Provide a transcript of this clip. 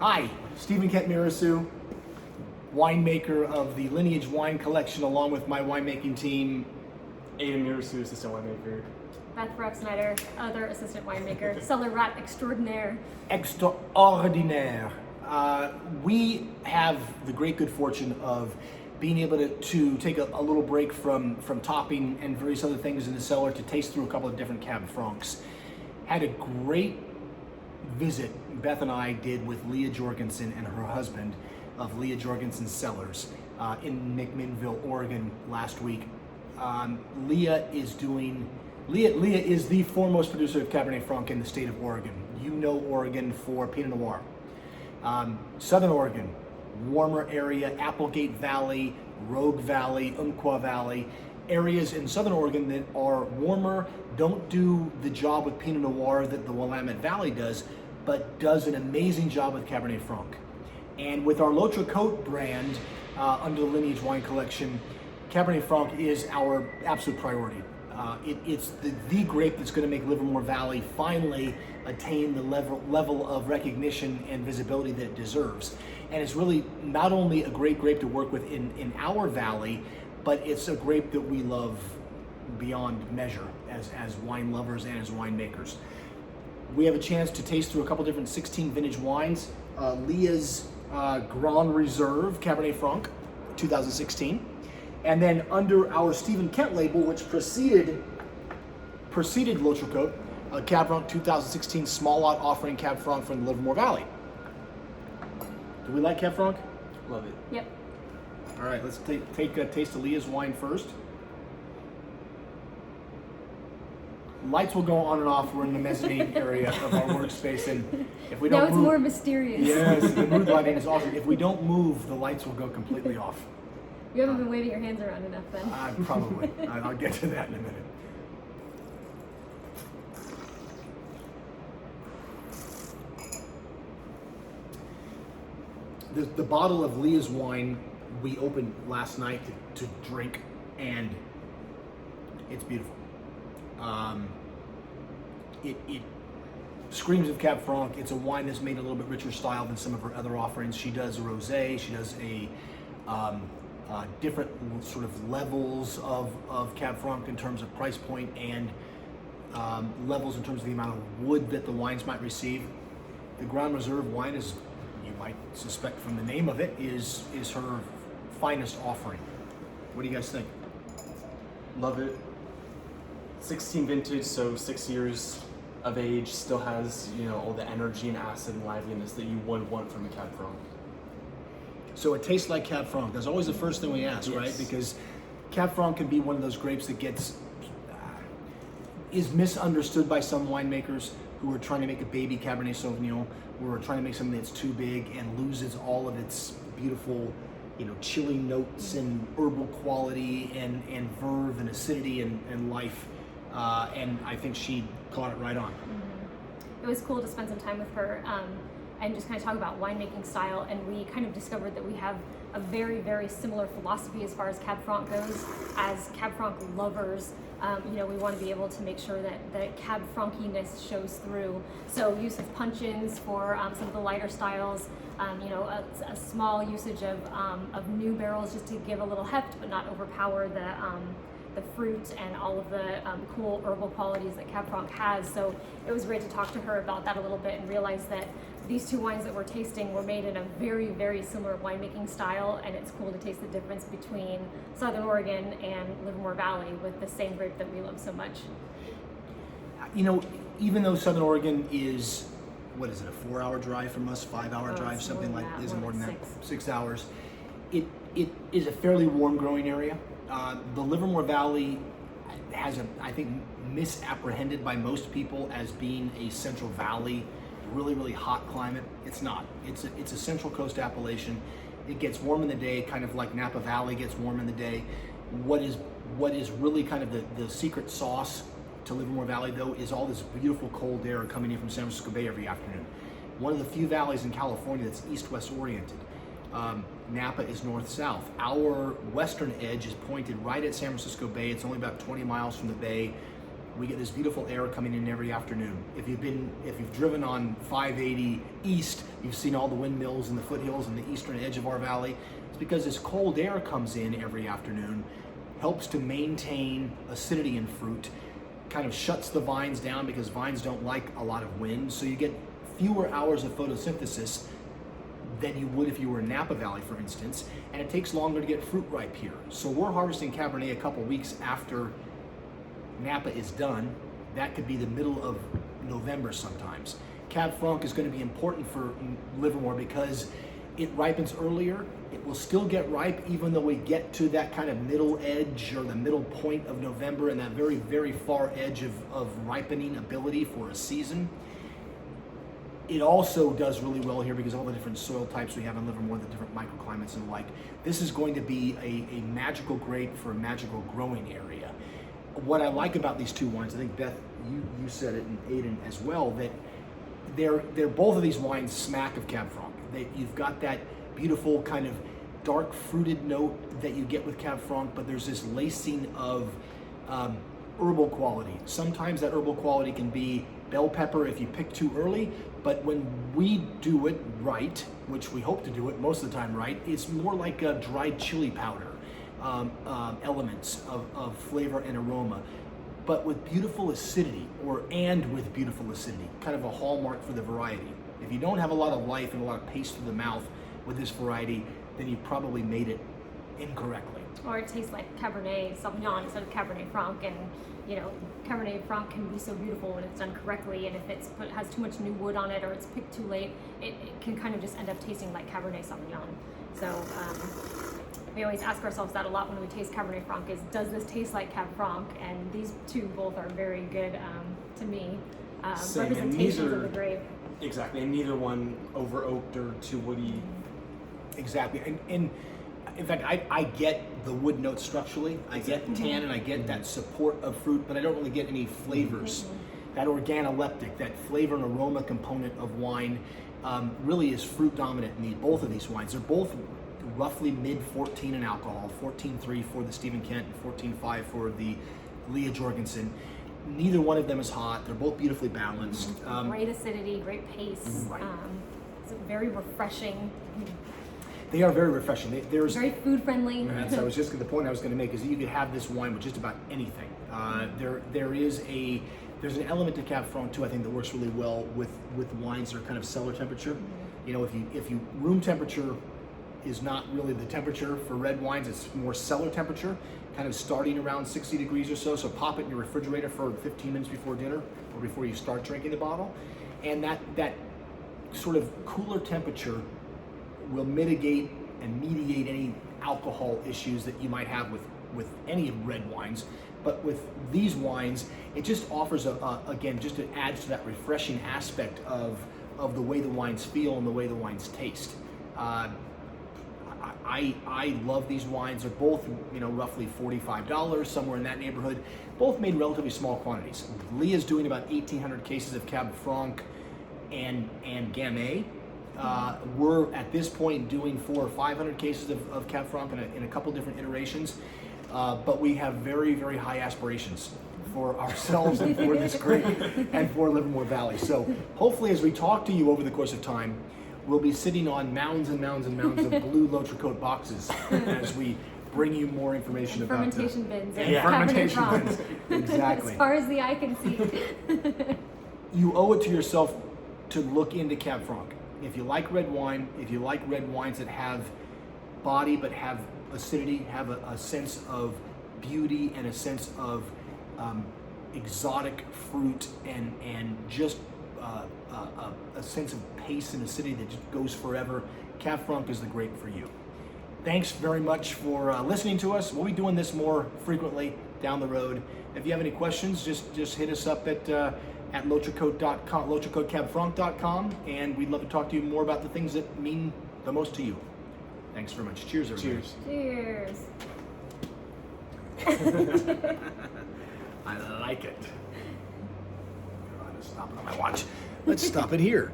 Hi, Stephen Kent Mirasu, winemaker of the Lineage Wine Collection, along with my winemaking team. Aiden Mirasu, assistant winemaker. Beth Snyder, other assistant winemaker. Cellar rat extraordinaire. Extraordinaire. We have the great good fortune of being able to take a little break from topping and various other things in the cellar to taste through a couple of different Cab Francs. Had a great visit Beth and I did with Leah Jørgensen and her husband of Leah Jørgensen's Cellars in McMinnville, Oregon last week. Leah is the foremost producer of Cabernet Franc in the state of Oregon. You know Oregon for Pinot Noir. Southern Oregon, warmer area, Applegate Valley, Rogue Valley, Umpqua Valley, areas in Southern Oregon that are warmer, don't do the job with Pinot Noir that the Willamette Valley does, but does an amazing job with Cabernet Franc. And with our L'Autre Côte brand under the Lineage Wine Collection, Cabernet Franc is our absolute priority. It's the grape that's going to make Livermore Valley finally attain the level of recognition and visibility that it deserves. And it's really not only a great grape to work with in our valley, but it's a grape that we love beyond measure as wine lovers and as winemakers. We have a chance to taste through a couple different 16 vintage wines. Leah's Grand Reserve Cabernet Franc, 2016. And then under our Stephen Kent label, which preceded L'Autre Côte, Cab Franc 2016 small lot offering Cab Franc from the Livermore Valley. Do we like Cab Franc? Love it. Yep. All right, let's take a taste of Leah's wine first. Lights will go on and off. We're in the mezzanine area of our workspace, and if we don't now it's move, more mysterious. yes, the mood lighting is awesome. If we don't move, the lights will go completely off. You haven't been waving your hands around enough then. Probably. I'll get to that in a minute. The bottle of Leah's wine we opened last night to drink, and it's beautiful. It screams of Cab Franc. It's a wine that's made a little bit richer style than some of her other offerings. She does a rosé. She does a different sort of levels of Cab Franc in terms of price point and levels in terms of the amount of wood that the wines might receive. The Grand Reserve wine, is, you might suspect from the name of it, is her finest offering. What do you guys think? Love it. 16 vintage, so 6 years of age, still has, all the energy and acid and liveliness that you would want from a Cab Franc. So it tastes like Cab Franc. That's always the first thing we ask, Yes. right? Because Cab Franc can be one of those grapes that is misunderstood by some winemakers who are trying to make a baby Cabernet Sauvignon, who are trying to make something that's too big and loses all of its beautiful, chili notes and herbal quality and verve and acidity and life. And I think she caught it right on. It was cool to spend some time with her and just kind of talk about winemaking style, and we kind of discovered that we have a very, very similar philosophy as far as Cab Franc goes. As Cab Franc lovers, we want to be able to make sure that the Cab Franciness shows through. So use of puncheons for some of the lighter styles, a small usage of new barrels just to give a little heft but not overpower the fruit and all of the cool herbal qualities that Cab Franc has. So it was great to talk to her about that a little bit and realize that these two wines that we're tasting were made in a very, very similar winemaking style, and it's cool to taste the difference between Southern Oregon and Livermore Valley with the same grape that we love so much. Even though Southern Oregon is, a 4-hour drive from us, 5-hour drive, something like, is it more than that? 6 hours. It is a fairly warm growing area. The Livermore Valley has I think, misapprehended by most people as being a Central Valley, really, really hot climate. It's not. It's a Central Coast appellation. It gets warm in the day, kind of like Napa Valley gets warm in the day. What is really kind of the secret sauce to Livermore Valley, though, is all this beautiful cold air coming in from San Francisco Bay every afternoon. One of the few valleys in California that's east-west oriented. Napa is north-south. Our western edge is pointed right at San Francisco Bay. It's only about 20 miles from the bay. We get this beautiful air coming in every afternoon. If you've driven on 580 East, you've seen all the windmills and the foothills and the eastern edge of our valley. It's because this cold air comes in every afternoon, helps to maintain acidity in fruit, kind of shuts the vines down because vines don't like a lot of wind. So you get fewer hours of photosynthesis than you would if you were in Napa Valley, for instance, and it takes longer to get fruit ripe here. So we're harvesting Cabernet a couple weeks after Napa is done. That could be the middle of November sometimes. Cab Franc is going to be important for Livermore because it ripens earlier. It will still get ripe even though we get to that kind of middle edge or the middle point of November and that very, very far edge of ripening ability for a season. It also does really well here because all the different soil types we have in Livermore, the different microclimates and the like. This is going to be a magical grape for a magical growing area. What I like about these two wines, I think Beth, you said it, and Aiden as well, that they're both of these wines smack of Cab Franc. You've got that beautiful kind of dark fruited note that you get with Cab Franc, but there's this lacing of herbal quality. Sometimes that herbal quality can be bell pepper if you pick too early, but when we do it right, which we hope to do it most of the time right, it's more like a dried chili powder. Elements of flavor and aroma, but with beautiful acidity, with beautiful acidity, kind of a hallmark for the variety. If you don't have a lot of life and a lot of paste through the mouth with this variety, then you probably made it incorrectly. Or it tastes like Cabernet Sauvignon instead of Cabernet Franc, and Cabernet Franc can be so beautiful when it's done correctly, and if it has too much new wood on it or it's picked too late, it can kind of just end up tasting like Cabernet Sauvignon. So we always ask ourselves that a lot when we taste Cabernet Franc is, does this taste like Cab Franc? And these two both are very good, to me, representations of the grape. Exactly, and neither one over oaked or too woody. Exactly, and in fact, I get the wood notes structurally. I get the tan and I get that support of fruit, but I don't really get any flavors. That organoleptic, that flavor and aroma component of wine really is fruit dominant in both of these wines. They're both roughly mid 14 in alcohol, 14.3 for the Stephen Kent and 14.5 for the Leah Jørgensen. Neither one of them is hot. They're both beautifully balanced. Great acidity, great pace. Right. It's very refreshing. They are very refreshing. There's very food friendly. So I was just the point I was going to make is that you could have this wine with just about anything. There's an element to Cab Franc too, I think, that works really well with wines that are kind of cellar temperature. You know, if you room temperature is not really the temperature for red wines, it's more cellar temperature, kind of starting around 60 degrees or so. So pop it in your refrigerator for 15 minutes before dinner or before you start drinking the bottle. And that sort of cooler temperature will mitigate and mediate any alcohol issues that you might have with any red wines. But with these wines, it just offers again, just it adds to that refreshing aspect of the way the wines feel and the way the wines taste. I love these wines. They're both, roughly $45, somewhere in that neighborhood. Both made relatively small quantities. Leah's doing about 1,800 cases of Cab Franc and Gamay. We're at this point doing 400 or 500 cases of Cab Franc in a couple different iterations, but we have very, very high aspirations for ourselves and for this grape and for Livermore Valley. So hopefully as we talk to you over the course of time, we'll be sitting on mounds and mounds and mounds of blue L'Autre boxes as we bring you more information about fermentation bins. Fermentation bins, exactly. As far as the eye can see. You owe it to yourself to look into Cab Franc. If you like red wine, if you like red wines that have body but have acidity, have a sense of beauty and a sense of exotic fruit and just a sense of pace and acidity that just goes forever, Cab Franc is the grape for you. Thanks very much for listening to us. We'll be doing this more frequently down the road. If you have any questions, just hit us up at LautreCote.com, LautreCoteCabFranc.com, and we'd love to talk to you more about the things that mean the most to you. Thanks very much. Cheers, everybody. Cheers. I like it. I'm gonna stop it on my watch. Let's stop it here.